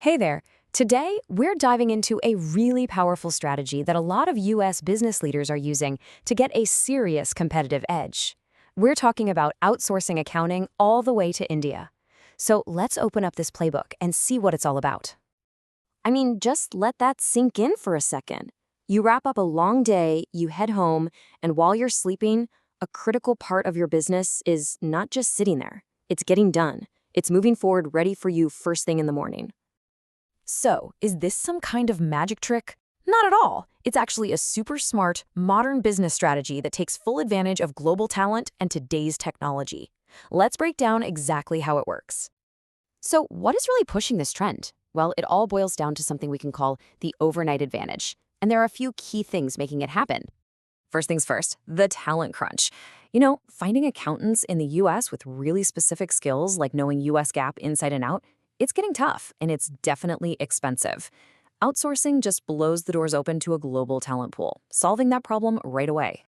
Hey there. Today, we're diving into a really powerful strategy that a lot of US business leaders are using to get a serious competitive edge. We're talking about outsourcing accounting all the way to India. So let's open up this playbook and see what it's all about. I mean, just let that sink in for a second. You wrap up a long day, you head home, and while you're sleeping, a critical part of your business is not just sitting there. It's getting done. It's moving forward ready for you first thing in the morning. So, is this some kind of magic trick? Not at all. It's actually a super smart, modern business strategy that takes full advantage of global talent and today's technology. Let's break down exactly how it works. So, what is really pushing this trend? Well, it all boils down to something we can call the overnight advantage. And there are a few key things making it happen. First things first, the talent crunch. Finding accountants in the US with really specific skills like knowing US GAAP inside and out, it's getting tough, and it's definitely expensive. Outsourcing just blows the doors open to a global talent pool, solving that problem right away.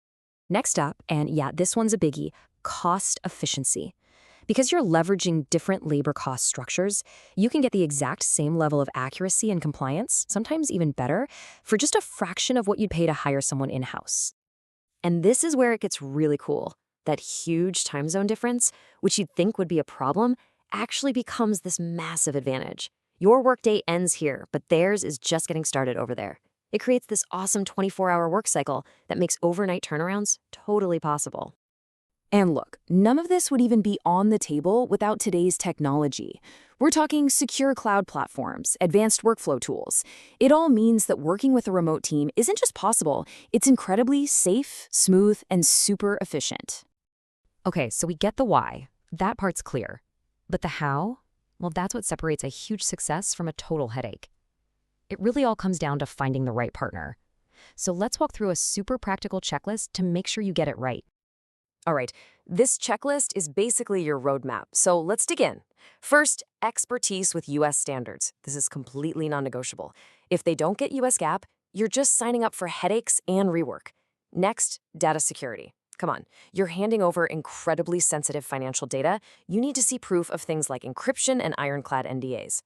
Next up, and yeah, this one's a biggie, cost efficiency. Because you're leveraging different labor cost structures, you can get the exact same level of accuracy and compliance, sometimes even better, for just a fraction of what you'd pay to hire someone in-house. And this is where it gets really cool. That huge time zone difference, which you'd think would be a problem, actually becomes this massive advantage. Your workday ends here, but theirs is just getting started over there. It creates this awesome 24-hour work cycle that makes overnight turnarounds totally possible. And look, none of this would even be on the table without today's technology. We're talking secure cloud platforms, advanced workflow tools. It all means that working with a remote team isn't just possible, it's incredibly safe, smooth, and super efficient. Okay, so we get the why. That part's clear. But the how? Well, that's what separates a huge success from a total headache. It really all comes down to finding the right partner. So let's walk through a super practical checklist to make sure you get it right. All right, this checklist is basically your roadmap, so let's dig in. First, expertise with US standards. This is completely non-negotiable. If they don't get US GAAP, you're just signing up for headaches and rework. Next, data security. Come on, you're handing over incredibly sensitive financial data. You need to see proof of things like encryption and ironclad NDAs.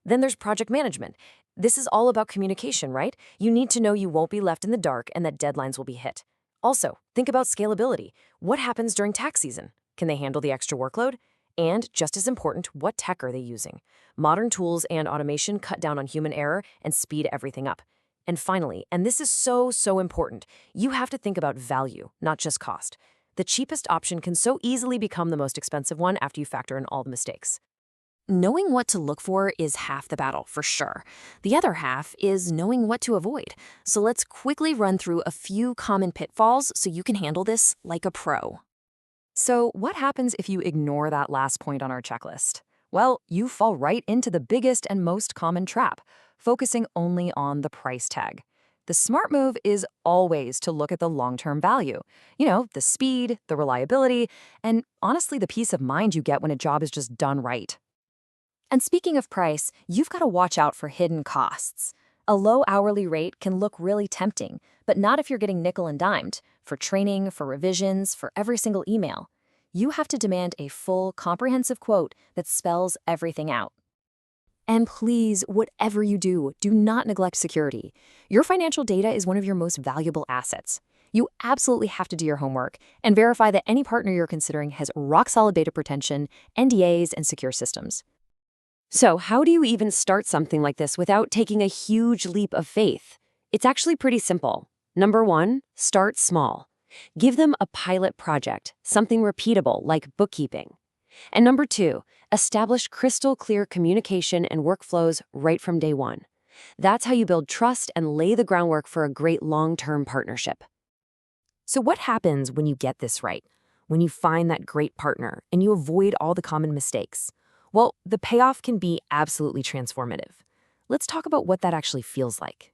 Then there's project management. This is all about communication, right? You need to know you won't be left in the dark and that deadlines will be hit. Also, think about scalability. What happens during tax season? Can they handle the extra workload? And just as important, what tech are they using? Modern tools and automation cut down on human error and speed everything up. And finally, and this is so important, you have to think about value, not just cost. The cheapest option can so easily become the most expensive one after you factor in all the mistakes. Knowing what to look for is half the battle, for sure. The other half is knowing what to avoid. So let's quickly run through a few common pitfalls so you can handle this like a pro. So what happens if you ignore that last point on our checklist? Well, you fall right into the biggest and most common trap, focusing only on the price tag. The smart move is always to look at the long-term value. The speed, the reliability, and honestly, the peace of mind you get when a job is just done right. And speaking of price, you've got to watch out for hidden costs. A low hourly rate can look really tempting, but not if you're getting nickel and dimed for training, for revisions, for every single email. You have to demand a full, comprehensive quote that spells everything out. And please, whatever you do, do not neglect security. Your financial data is one of your most valuable assets. You absolutely have to do your homework and verify that any partner you're considering has rock-solid data protection, NDAs, and secure systems. So how do you even start something like this without taking a huge leap of faith? It's actually pretty simple. Number one, start small. Give them a pilot project, something repeatable like bookkeeping. And number two, establish crystal clear communication and workflows right from day one. That's how you build trust and lay the groundwork for a great long-term partnership. So what happens when you get this right? When you find that great partner and you avoid all the common mistakes? Well, the payoff can be absolutely transformative. Let's talk about what that actually feels like.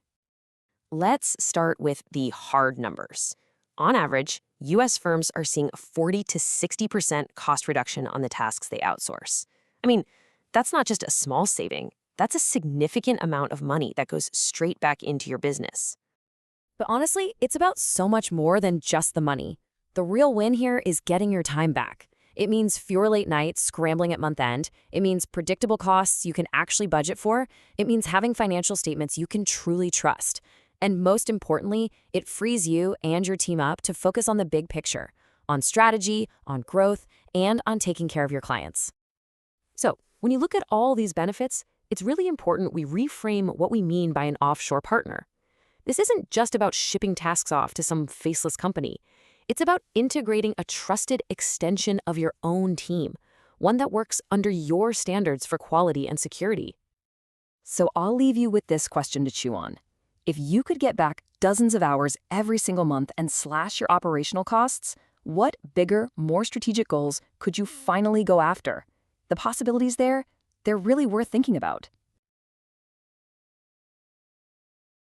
Let's start with the hard numbers. On average, US firms are seeing a 40 to 60% cost reduction on the tasks they outsource. I mean, that's not just a small saving. That's a significant amount of money that goes straight back into your business. But honestly, it's about so much more than just the money. The real win here is getting your time back. It means fewer late nights scrambling at month end. It means predictable costs you can actually budget for. It means having financial statements you can truly trust. And most importantly, it frees you and your team up to focus on the big picture, on strategy, on growth, and on taking care of your clients. So, when you look at all these benefits, it's really important we reframe what we mean by an offshore partner. This isn't just about shipping tasks off to some faceless company. It's about integrating a trusted extension of your own team, one that works under your standards for quality and security. So I'll leave you with this question to chew on. If you could get back dozens of hours every single month and slash your operational costs, what bigger, more strategic goals could you finally go after? The possibilities there, they're really worth thinking about.